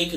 1,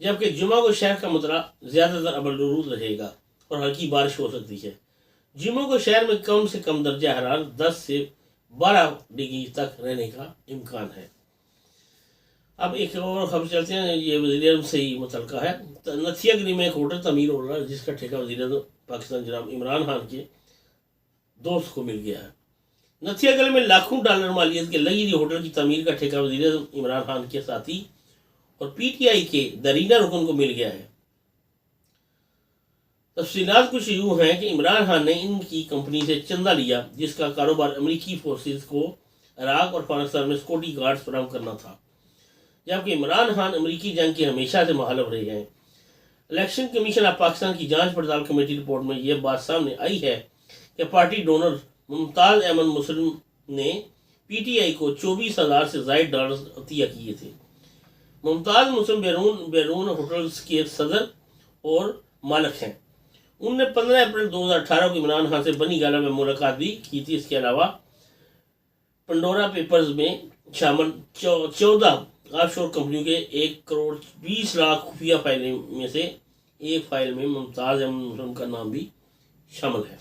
جبکہ جمعہ کو شہر کا مطلع زیادہ تر ابرالرود رہے گا اور ہلکی بارش ہو سکتی ہے۔ جمعہ کو شہر میں کم سے کم درجہ حرارت 10 سے 12 ڈگری تک رہنے کا امکان ہے۔ اب ایک اور خبر چلتے ہیں، یہ وزیر اعظم سے ہی متعلقہ ہے۔ نتھیا گری میں ایک ہوٹل تعمیر ہو رہا ہے جس کا ٹھیکہ وزیر اعظم پاکستان جناب عمران خان کے دوست کو مل گیا ہے۔ نتھیا گری میں لاکھوں ڈالر مالیت کے لگزری ہوٹل کی تعمیر کا ٹھیکہ وزیر اعظم عمران خان کے ساتھی اور پی ٹی آئی کے درینہ رکن کو مل گیا ہے۔ تفصیلات کچھ یوں ہیں کہ عمران خان نے ان کی کمپنی سے چندہ لیا جس کا کاروبار امریکی فورسز کو عراق اور پاکستان میں سیکورٹی گارڈز فراہم کرنا تھا، جبکہ عمران خان امریکی جنگ کے ہمیشہ سے مخالف رہے ہیں۔ الیکشن کمیشن آف پاکستان کی جانچ پڑتال کمیٹی رپورٹ میں یہ بات سامنے آئی ہے کہ پارٹی ڈونر ممتاز احمد مسلم نے پی ٹی آئی کو 24,000 سے زائد ڈالر عطیہ کیے تھے۔ ممتاز مسلم بیرون ہوٹلز کے صدر اور مالک ہیں۔ انہوں نے 15 اپریل 2018 کو عمران خان سے بنی گالہ میں ملاقات بھی کی تھی۔ اس کے علاوہ پنڈورا پیپرز میں شامل 14 آف شور کمپنیوں کے 1,20,00,000 خفیہ فائلیں میں سے ایک فائل میں ممتاز احمد مسلم کا نام بھی شامل ہے۔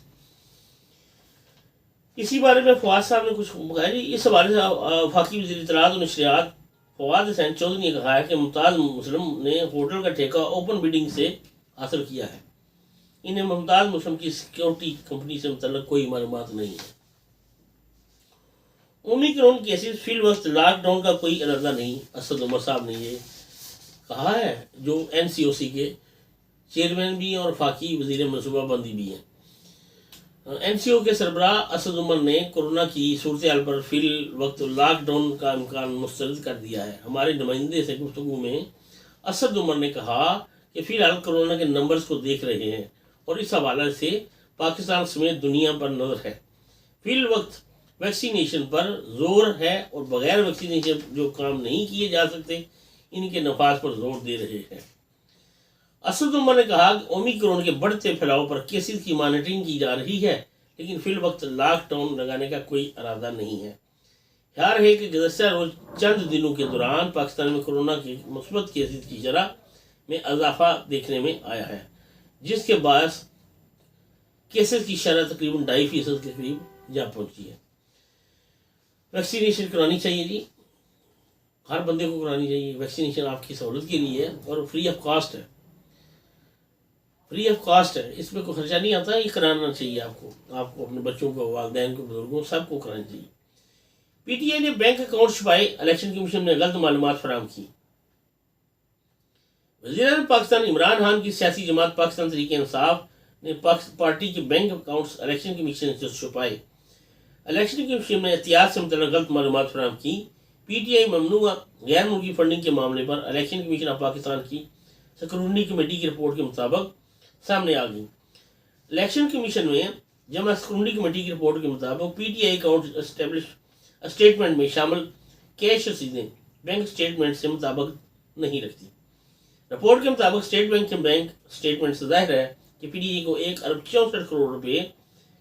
اسی بارے میں فواد صاحب نے کچھ کہا جی۔ اس حوالے سے وفاقی وزیر اطلاعات و نشریات فواد حسین چودھری نے کہا ہے کہ ممتاز مسلم نے ہوٹل کا ٹھیکہ اوپن بیڈنگ سے حاصل کیا ہے۔ انہیں ممتاز مسلم کی سیکیورٹی کمپنی سے متعلق کوئی معلومات نہیں ہے۔ اومیکرون کیسز فی الوقت لاک ڈاؤن کا کوئی ارادہ نہیں، اسد عمر صاحب نے یہ کہا ہے، جو این سی او سی کے چیئرمین بھی ہیں اور وفاقی وزیر منصوبہ بندی بھی ہیں۔ این سی او کے سربراہ اسد عمر نے کورونا کی صورتحال پر فی الوقت لاک ڈاؤن کا امکان مسترد کر دیا ہے۔ ہمارے نمائندے سے گفتگو میں اسد عمر نے کہا کہ فی الحال کورونا کے نمبرز کو دیکھ رہے ہیں اور اس حوالے سے پاکستان سمیت دنیا پر نظر ہے۔ فی الوقت ویکسینیشن پر زور ہے اور بغیر ویکسینیشن جو کام نہیں کیے جا سکتے ان کے نفاذ پر زور دے رہے ہیں۔ اسد عمر نے کہا کہ اومیکرون کے بڑھتے پھیلاؤ پر کیسز کی مانیٹرنگ کی جا رہی ہے، لیکن فی الوقت لاک ڈاؤن لگانے کا کوئی ارادہ نہیں ہے۔ خیال ہے کہ گزشتہ روز چند دنوں کے دوران پاکستان میں کورونا کے مثبت کیسز کی شرح میں اضافہ دیکھنے میں آیا ہے، جس کے باعث کیسز کی شرح تقریباً 2.5% کے قریب جا پہنچی ہے۔ ویکسینیشن کرانی چاہیے جی، ہر بندے کو کرانی چاہیے۔ ویکسینیشن آپ کی سہولت کے لیے ہے اور فری آف کاسٹ ہے، فری آف کاسٹ ہے، اس میں کوئی خرچہ نہیں آتا، یہ کرانا چاہیے آپ کو اپنے بچوں کو، والدین کو، بزرگوں سب کو کرانا چاہیے۔ پی ٹی آئی نے بینک اکاؤنٹ چھپائے، الیکشن کمیشن نے غلط معلومات فراہم کی۔ وزیر اعظم پاکستان عمران خان کی سیاسی جماعت پاکستان تحریک انصاف نے پارٹی کے بینک اکاؤنٹس الیکشن کمیشن سے چھپائے۔ الیکشن کمیشن نے احتیاط سے متعلق غلط معلومات فراہم کی۔ پی ٹی آئی ممنوع غیر ملکی فنڈنگ کے معاملے پر الیکشن کمیشن آف پاکستان کی اسکروٹنی کمیٹی کی رپورٹ کے مطابق سامنے آ گئی۔ الیکشن کمیشن میں جمع اسکروٹنی کمیٹی کی رپورٹ کے مطابق P T I account statement میں شامل کیش رسیدیں بینک اسٹیٹمنٹ سے مطابقت نہیں رکھتی۔ رپورٹ کے مطابق اسٹیٹ بینک کے بینک اسٹیٹمنٹ سے ظاہر ہے کہ پی ٹی آئی کو 1,64 کروڑ روپے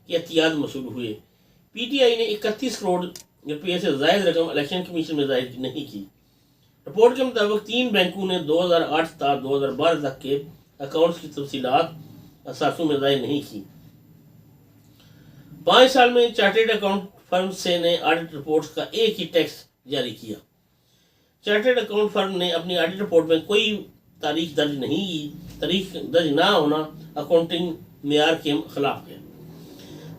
کی احتیاط موصول ہوئے۔ پی ٹی آئی نے 31 کروڑ روپے سے زائد رقم الیکشن کمیشن میں ظاہر نہیں کی۔ رپورٹ کے مطابق 3 بینکوں نے 2008 تا 2012 تک کے اکاؤنٹس کی تفصیلات اثاثوں میں ظاہر نہیں کی۔ 5 سال میں چارٹرڈ اکاؤنٹ فرم سے نے آڈٹ رپورٹس کا ایک ہی ٹیکس جاری کیا۔ چارٹرڈ اکاؤنٹ فرم نے اپنی آڈٹ رپورٹ میں کوئی تاریخ درج نہیں کی۔ تاریخ درج نہ ہونا اکاؤنٹنگ معیار کے خلاف ہے۔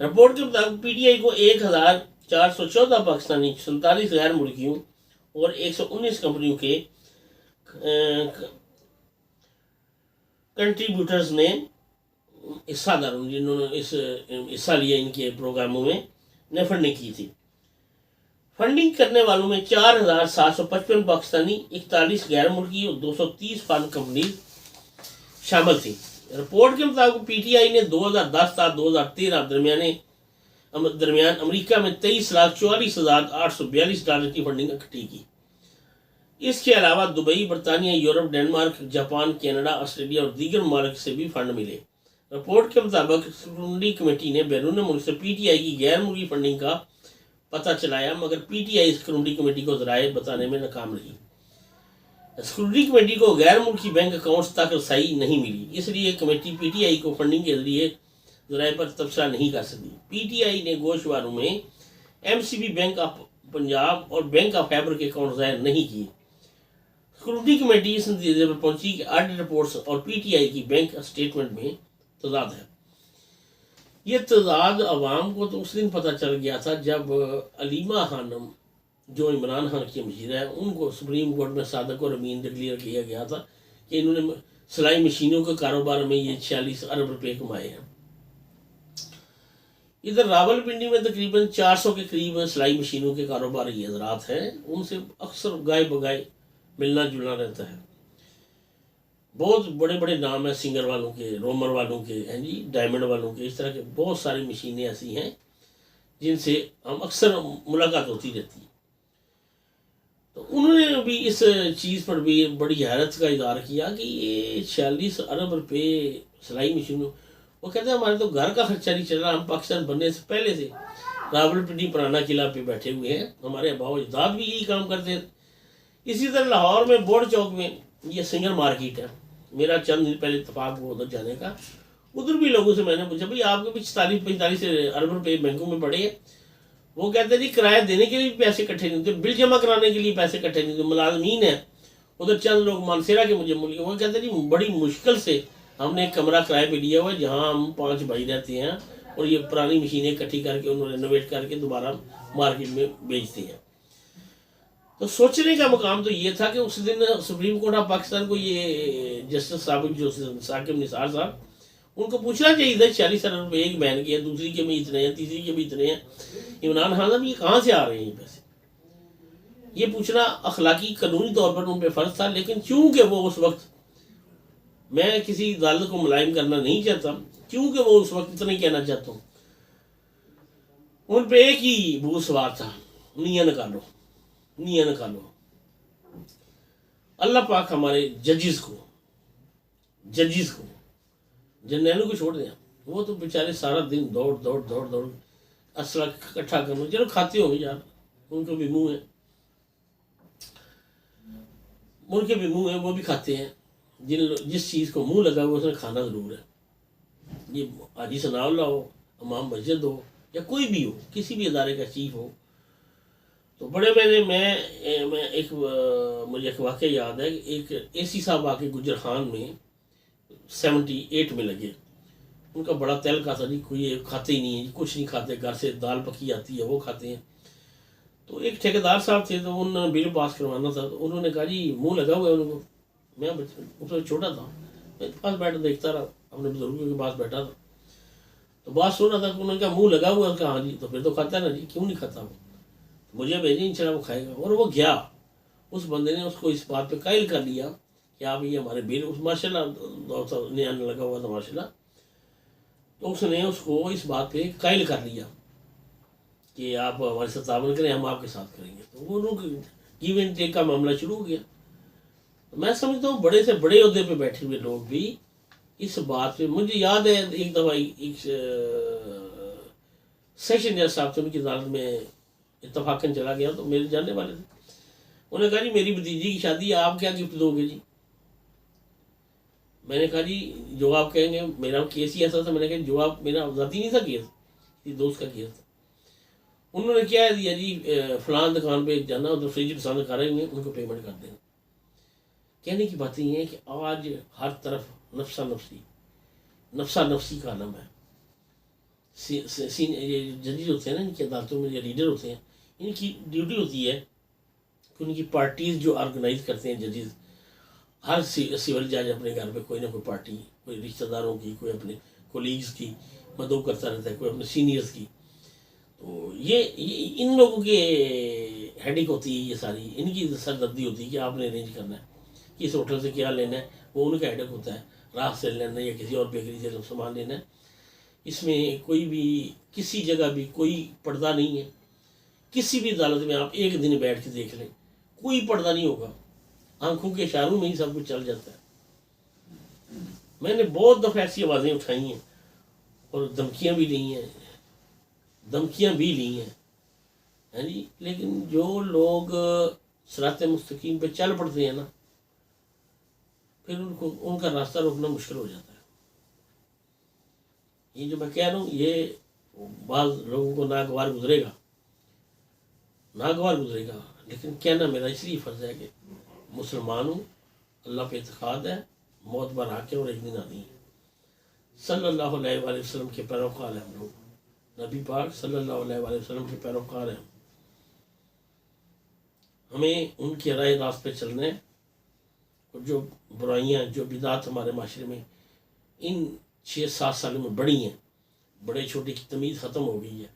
رپورٹ کے مطابق پی ٹی آئی کو 1,414 پاکستانی، 47 غیر ملکیوں اور 119 کمپنیوں کے کنٹریبیوٹرز نے حصہ داروں جنہوں نے حصہ لیا ان کے پروگراموں میں نے فنڈنگ کی تھی۔ فنڈنگ کرنے والوں میں 4,755 پاکستانی، 41 غیر ملکی اور 230 فارن کمپنیز شامل تھیں۔ رپورٹ کے مطابق پی ٹی آئی نے 2010 تا 2013 درمیان امریکہ میں 23,44,842 ڈالر کی فنڈنگ اکٹھی کی۔ اس کے علاوہ دبئی، برطانیہ، Europe, Denmark, Japan, Canada, Australia اور دیگر ممالک سے بھی فنڈ ملے۔ رپورٹ کے مطابق اسکروٹنی کمیٹی نے بیرون ملک سے پی ٹی آئی کی غیر ملکی فنڈنگ کا پتہ چلایا، مگر P T I scrutiny committee کو ذرائع بتانے میں ناکام رہی۔ سیکورٹی کمیٹی کو غیر ملکی بینک اکاؤنٹس تک رسائی نہیں ملی، اس لیے کمیٹی پی ٹی آئی کو فنڈنگ کے ذریعے ذرائع پر تبصرہ نہیں کر سکی۔ پی ٹی آئی نے گوشواروں میں M C B bank of Punjab اور بینک آف خیبر کے اکاؤنٹ ظاہر نہیں کیے۔ سیکورٹی کمیٹی اس نتیجے پر پہنچی کہ آڈٹ رپورٹس اور پی ٹی آئی کی بینک اسٹیٹمنٹ میں تضاد ہے۔ یہ تضاد عوام کو تو اس دن پتہ چل گیا تھا جب علیمہ خانم جو عمران خان کی مشیرہ ہے، ان کو سپریم کورٹ میں صادق اور امین ڈکلیئر کیا گیا تھا کہ انہوں نے سلائی مشینوں کے کاروبار میں یہ 46 ارب روپے کمائے ہیں۔ ادھر راول پنڈی میں تقریباً 400 کے قریب سلائی مشینوں کے کاروباری حضرات ہیں، ان سے اکثر گائے بگائے ملنا جلنا رہتا ہے۔ بہت بڑے بڑے نام ہیں سنگر والوں کے، رومر والوں کے، ہیں جی، ڈائمنڈ والوں کے، اس طرح کے بہت ساری مشینیں ایسی ہیں جن سے ہم اکثر ملاقات ہوتی رہتی ہے۔ تو انہوں نے بھی اس چیز پر بھی بڑی حیرت کا اظہار کیا کہ یہ 46 ارب روپے سلائی مشینوں، وہ کہتے ہیں ہمارے تو گھر کا خرچہ نہیں چل رہا، ہم پاکستان بننے سے پہلے سے راول پنڈی پرانا قلعہ پہ بیٹھے ہوئے ہیں، ہمارے آباء و اجداد بھی یہی کام کرتے ہیں۔ اسی طرح لاہور میں بورڈ چوک میں یہ سنگر مارکیٹ ہے، میرا چند دن پہلے اتفاق ہوا ادھر جانے کا، ادھر بھی لوگوں سے میں نے پوچھا بھائی آپ کے بھی 44-45 ارب روپے بینکوں میں پڑے ہیں؟ وہ کہتے ہیں جی کرایہ دینے کے لیے بھی پیسے اکٹھے نہیں ہوتے، بل جمع کرانے کے لیے پیسے اکٹھے نہیں ہوتے، ملازمین ہیں ادھر چند لوگ مانسیرا کے مجھے ملک، وہ کہتے ہیں جی بڑی مشکل سے ہم نے ایک کمرہ کرائے پہ لیا ہوا ہے جہاں ہم 5 بھائی رہتے ہیں، اور یہ پرانی مشینیں اکٹھی کر کے انہوں نے رینوویٹ کر کے دوبارہ مارکیٹ میں بیچتے ہیں۔ تو سوچنے کا مقام تو یہ تھا کہ اس دن سپریم کورٹ آف پاکستان کو یہ جسٹس صاحب جو ثاقب نثار صاحب، ان کو پوچھنا چاہیے تھا 46 ارب روپے ایک بہن کی ہے، دوسری کے بھی اتنے ہیں، تیسری کے بھی اتنے ہیں، عمران خان صاحب یہ کہاں سے آ رہے ہیں یہ پیسے؟ یہ پوچھنا اخلاقی قانونی طور پر ان پہ فرض تھا، لیکن چونکہ وہ اس وقت، میں کسی عدالت کو ملائم کرنا نہیں چاہتا، کیونکہ وہ اس وقت اتنا ہی کہنا چاہتا ہوں، ان پہ ایک ہی بھوت سوار تھا، نیاں نکالو، نیاں نکالو۔ اللہ پاک ہمارے ججز کو جنرلوں کو چھوڑ دیں، وہ تو بیچارے سارا دن دوڑ اسلحہ اکٹھا کرنا، چلو کھاتے ہوں گے یار، ان کے بھی منہ ہیں، وہ بھی کھاتے ہیں، جس چیز کو منہ لگا ہوا اس نے کھانا ضرور ہے۔ یہ حاجی ثناء اللہ ہو، امام مسجد ہو، یا کوئی بھی ہو، کسی بھی ادارے کا چیف ہو، تو بڑے میں مجھے ایک واقعہ یاد ہے کہ ایک اے سی صاحب آ کے گجر خان میں 78 میں لگے، ان کا بڑا تیل کا تھا جی، کوئی کھاتے ہی نہیں ہے، کچھ نہیں کھاتے، گھر سے دال پکی آتی ہے وہ کھاتے ہیں۔ تو ایک ٹھیکیدار صاحب تھے، تو انہوں نے بل پاس کروانا تھا، تو انہوں نے کہا جی منہ لگا ہوا ہے ان کو، میں اس وقت چھوٹا تھا، میں پاس بیٹھا دیکھتا رہا، اپنے بزرگوں کے پاس بیٹھا تھا، تو بات سن رہا تھا کہ انہوں نے کہا منہ لگا ہوا ہے، کہا ہاں جی، تو پھر تو کھاتا ہے نا جی، کیوں نہیں کھاتا وہ، مجھے بھیجیں انشاءاللہ وہ کھائے گا۔ اور وہ گیا، اس بندے نے اس کو اس بات پہ قائل کر لیا کہ آپ یہ ہمارے بل، ماشاء اللہ نیا لگا ہوا تھا ماشاء اللہ، تو اس نے اس کو اس بات پہ قائل کر لیا کہ آپ ہمارے ساتھ تعاون کریں، ہم آپ کے ساتھ کریں گے۔ تو وہ لوگ گیو اینڈ ٹیک کا معاملہ شروع ہو گیا۔ میں سمجھتا ہوں بڑے سے بڑے عہدے پہ بیٹھے ہوئے لوگ بھی اس بات پہ، مجھے یاد ہے ایک دفعہ ایک سیشن جج صاحب تھے، ان کی عدالت میں اتفاقاً چلا گیا، تو میرے جاننے والے تھے، انہوں نے کہا جی میری بھتیجی کی شادی ہے، آپ کیا گفٹ دو گے جی؟ میں نے کہا جی جو آپ کہیں گے، میرا کیس ہی ایسا تھا، میں نے کہا جو آپ، میرا ذاتی نہیں تھا کیس، کسی دوست کا کیس تھا۔ انہوں نے کیا دیا جی، فلان دکان پہ جانا، ادھر فریج پسند کھا رہے ہیں، ان کو پیمنٹ کر دینا۔ کہنے کی باتیں یہ ہیں کہ آج ہر طرف نفسا نفسی کا عالم ہے۔ ججز ہوتے ہیں نا، ان کی عدالتوں میں جو لیڈر ہوتے ہیں، ان کی ڈیوٹی ہوتی ہے کہ ان کی پارٹیز جو آرگنائز کرتے ہیں ججز، ہر سول جج اپنے گھر پہ کوئی نہ کوئی پارٹی، کوئی رشتہ داروں کی، کوئی اپنے کولیگز کی مدعو کرتا رہتا ہے، کوئی اپنے سینئرز کی۔ تو یہ ان لوگوں کے ہیڈک ہوتی ہے، یہ ساری ان کی سردردی ہوتی ہے کہ آپ نے ارینج کرنا ہے، کس ہوٹل سے کیا لینا ہے، وہ ان کا ہیڈک ہوتا ہے، راہ سے لینا ہے یا کسی اور بیکری سے سامان لینا ہے۔ اس میں کوئی بھی کسی جگہ بھی کوئی پردہ نہیں ہے، کسی بھی عدالت میں آپ ایک دن بیٹھ کے دیکھ لیں، کوئی پردہ نہیں ہوگا، آنکھوں کے اشاروں میں ہی سب کچھ چل جاتا ہے۔ میں نے بہت دفعہ ایسی آوازیں اٹھائی ہیں اور دھمکیاں بھی لی ہیں، ہاں جی، لیکن جو لوگ صراط مستقیم پہ چل پڑتے ہیں نا، پھر ان کا راستہ روکنا مشکل ہو جاتا ہے۔ یہ جو میں کہہ رہا ہوں یہ بعض لوگوں کو ناگوار گزرے گا، لیکن کہنا میرا اس لیے فرض ہے کہ مسلمان ہوں، اللہ پہ اعتقاد ہے، موت بر حق ہے اور ایک دن آنی ہے۔ صلی اللہ علیہ وآلہ وسلم کے پیروکار ہیں ہم لوگ، نبی پاک صلی اللہ علیہ وآلہ وسلم کے پیروکار ہیں، ہمیں ان کے رائے راست پہ چلنا ہے۔ اور جو برائیاں، جو بدعات ہمارے معاشرے میں ان 6-7 سالوں میں بڑی ہیں، بڑے چھوٹے کی تمیز ختم ہو گئی ہے،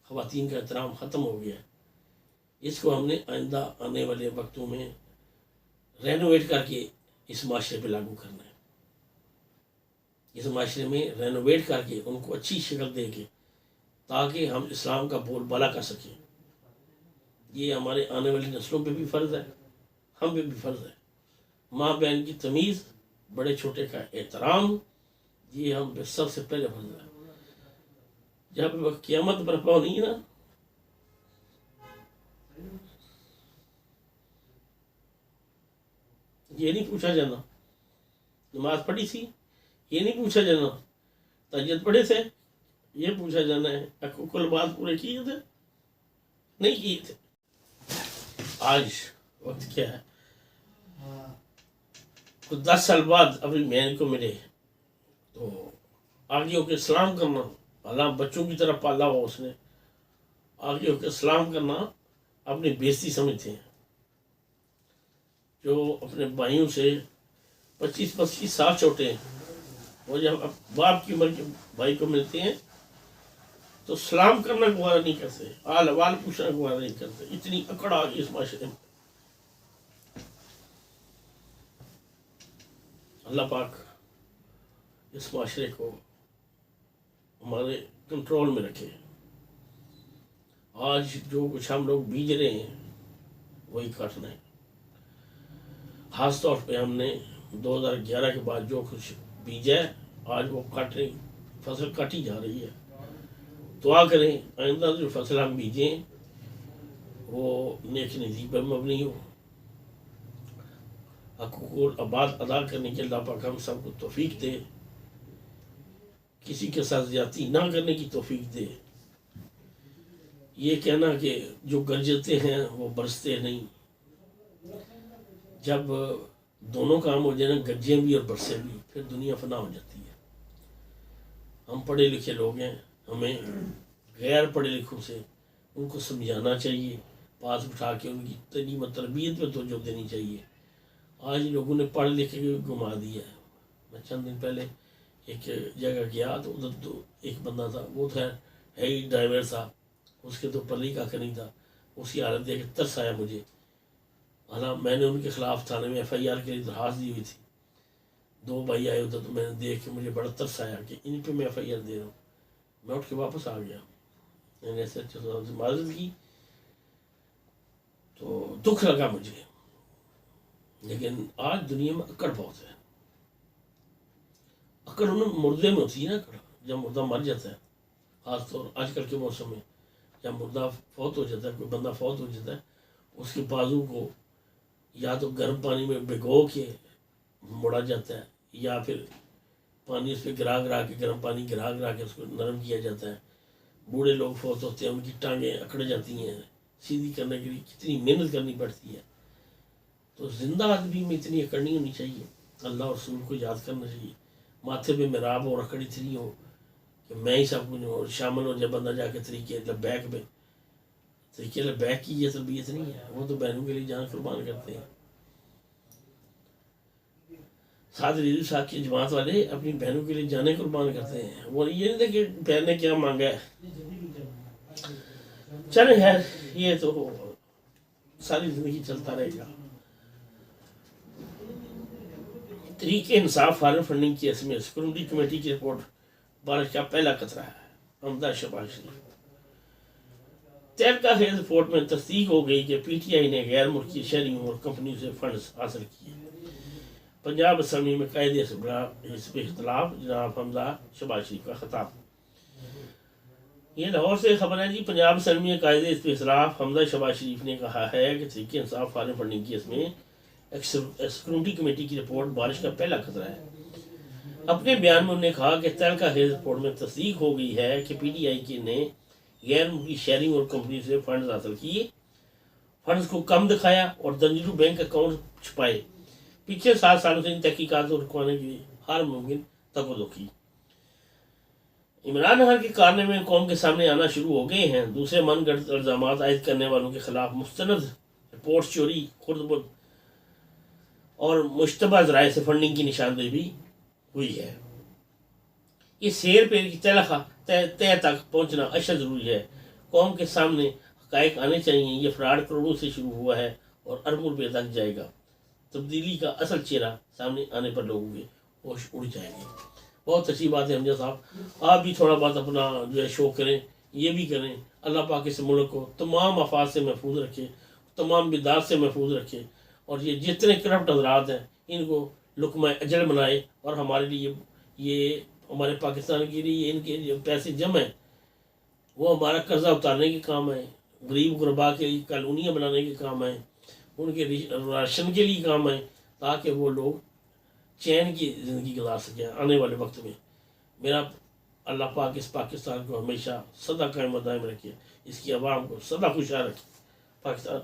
خواتین کا احترام ختم ہو گیا ہے، اس کو ہم نے آئندہ آنے والے وقتوں میں رینوویٹ کر کے اس معاشرے پہ لاگو کرنا ہے، اس معاشرے میں رینوویٹ کر کے ان کو اچھی شکل دے کے، تاکہ ہم اسلام کا بول بالا کر سکیں۔ یہ ہمارے آنے والی نسلوں پہ بھی فرض ہے، ہم پہ بھی فرض ہے۔ ماں بہن کی تمیز، بڑے چھوٹے کا احترام، یہ ہم پہ سب سے پہلے فرض ہے۔ جب قیامت برپا ہونی ہے نا، یہ نہیں پوچھا جانا نماز پڑھی تھی، یہ نہیں پوچھا جانا تہجد پڑھے تھے، یہ پوچھا جانا ہے حقوق العباد پورے کیے تھے نہیں کیے تھے۔ آج وقت کیا ہے، کچھ 10 سال بعد اپنی بہن کو ملے تو آگے ہو کے سلام کرنا، اللہ بچوں کی طرح پالا ہوا اس نے، آگے ہو کے سلام کرنا اپنی بےزتی سمجھتے ہیں۔ جو اپنے بھائیوں سے 25-25 سال چھوٹے ہیں، وہ جب باپ کی عمر کے بھائی کو ملتے ہیں تو سلام کرنا گوارا نہیں کرتے، حال احوال پوچھنا گوارا نہیں کرتے۔ اتنی اکڑ آ گئی اس معاشرے میں۔ اللہ پاک اس معاشرے کو ہمارے کنٹرول میں رکھے۔ آج جو کچھ ہم لوگ بیج رہے ہیں وہی کاٹنا ہے۔ خاص طور پہ ہم نے 2011 کے بعد جو کچھ بیجا ہے آج وہ کٹ رہی، فصل کاٹی جا رہی ہے۔ دعا کریں آئندہ جو فصل ہم بیجیں وہ نیک نیتی پر مبنی ہو، حقوق العباد ادا کرنے کے اللہ پاک ہم سب کو توفیق دے، کسی کے ساتھ زیادتی نہ کرنے کی توفیق دے۔ یہ کہنا کہ جو گرجتے ہیں وہ برستے نہیں، جب دونوں کام ہو جائے نا، گرجیں بھی اور برسیں بھی، پھر دنیا فنا ہو جاتی ہے۔ ہم پڑھے لکھے لوگ ہیں، ہمیں غیر پڑھے لکھوں سے ان کو سمجھانا چاہیے، پاس بٹھا کے ان کی تعلیم و تربیت پہ توجہ دینی چاہیے۔ آج لوگوں نے پڑھ لکھ کے گھما دیا ہے۔ میں چند دن پہلے ایک جگہ گیا تو ادھر تو ایک بندہ تھا، وہ تھا ہے ہی ڈرائیور تھا، اس کے تو پلی کا نہیں تھا، اس کی حالت دیکھ کے ترس آیا مجھے۔ حالانکہ میں نے ان کے خلاف تھانے میں FIR کے لیے درخواست دی ہوئی تھی، 2 بھائی آئے ادھر، تو میں نے دیکھ کے مجھے بڑا ترس آیا کہ ان پہ میں FIR دے رہا ہوں۔ میں اٹھ کے واپس آ گیا، میں نے ایسے اچھے سے معذرت کی تو دکھ لگا مجھے۔ لیکن آج دنیا میں اکڑ بہت ہے، اکڑ انہیں مردے میں ہوتی ہے نا، اکڑ جب مردہ مر جاتا ہے، خاص طور آج کل کے موسم میں جب مردہ فوت ہو جاتا ہے، کوئی بندہ فوت ہو جاتا ہے، اس کے بازو کو یا تو گرم پانی میں بھگو کے مڑا جاتا ہے، یا پھر پانی اس پہ گرا کے، گرم پانی گرا کے اس کو نرم کیا جاتا ہے۔ بوڑھے لوگ فوت ہوتے ہیں، ان کی ٹانگیں اکڑ جاتی ہیں، سیدھی کرنے کے لیے کتنی محنت کرنی پڑتی ہے۔ تو زندہ آدمی میں اتنی اکڑ نہیں ہونی چاہیے، اللہ اور رسول کو یاد کرنا چاہیے، ماتھے پہ محراب اور اکڑ اتنی ہو کہ میں ہی سب کچھ ہوں، شامل ہو جب بندہ جا کے طریقے لبیک میں، طریقے لبیک کی یہ تربیت نہیں ہے، وہ تو بہنوں کے لیے جان قربان کرتے ہیں۔ سعد رضوی صاحب کی جماعت والے اپنی بہنوں کے لیے جانیں قربان کرتے ہیں، وہ یہ نہیں تھا کہ بہن نے کیا مانگا ہے۔ چلیں خیر، یہ تو ساری زندگی چلتا رہے گا۔ Tehreek Insaf form funding case میں سکیورٹی کمیٹی کی رپورٹ بارش کا پہلا قطرہ ہے، حمزہ شہباز شریف۔ تحقیقہ خیز رپورٹ میں تصدیق ہو گئی کہ PTI نے غیر ملکی شہریوں اور کمپنیوں سے فنڈز حاصل کیے۔ پنجاب اسمبلی میں قائد حزب اختلاف جناب حمزہ شہباز شریف کا خطاب۔ یہ لاہور سے خبر ہے جی۔ پنجاب اسمبلی میں قائد حزب اختلاف حمزہ شہباز شریف نے کہا ہے کہ Tehreek Insaf form funding case میں سیکورٹی کمیٹی کی رپورٹ بارش کا پہلا خطرہ ہے۔ اپنے بیان میں انہوں نے کہا کہ تہلکہ خیز رپورٹ میں تصدیق ہو گئی ہے کہ پی ٹی آئی نے غیر ملکی شہریوں اور کمپنی سے فنڈز حاصل کیے، فنڈز کو کم دکھایا اور درجنوں بینک اکاؤنٹ چھپائے۔ پچھلے 7 سالوں سے ان تحقیقات کو رکوانے کی ہر ممکن تقاضا کی۔ عمران خان کے کارنامے قوم کے سامنے آنا شروع ہو گئے ہیں۔ دوسرے من گھڑت الزامات عائد کرنے والوں کے خلاف مستند رپورٹ چوری، خرد اور مشتبہ ذرائع سے فنڈنگ کی نشاندہی بھی ہوئی ہے۔ اس سیر پیر کی تہ تک پہنچنا اشد ضروری ہے۔ قوم کے سامنے حقائق آنے چاہیے۔ یہ فراڈ کروڑوں سے شروع ہوا ہے اور اربوں روپے تک جائے گا۔ تبدیلی کا اصل چہرہ سامنے آنے پر لوگوں کے ہوش اڑ جائیں گے۔ بہت اچھی بات ہے حمزہ صاحب، آپ بھی تھوڑا بات اپنا جو ہے شو کریں، یہ بھی کریں۔ اللہ پاک اس ملک کو تمام آفات سے محفوظ رکھے، تمام بدعات سے محفوظ رکھے، اور یہ جتنے کرپٹ حضرات ہیں ان کو لقمہ اجل بنائے، اور ہمارے لیے یہ ہمارے پاکستان کے لیے ان کے جو پیسے جمع ہیں وہ ہمارا قرضہ اتارنے کے کام آئیں، غریب غربا کے لیے کالونیاں بنانے کے کام آئیں، ان کے راشن کے لیے کام آئیں، تاکہ وہ لوگ چین کی زندگی گزار سکیں آنے والے وقت میں۔ میرا اللہ پاک اس پاکستان کو ہمیشہ سدا قائم و دائم رکھے، اس کی عوام کو سدا خوشحال رکھے۔ پاکستان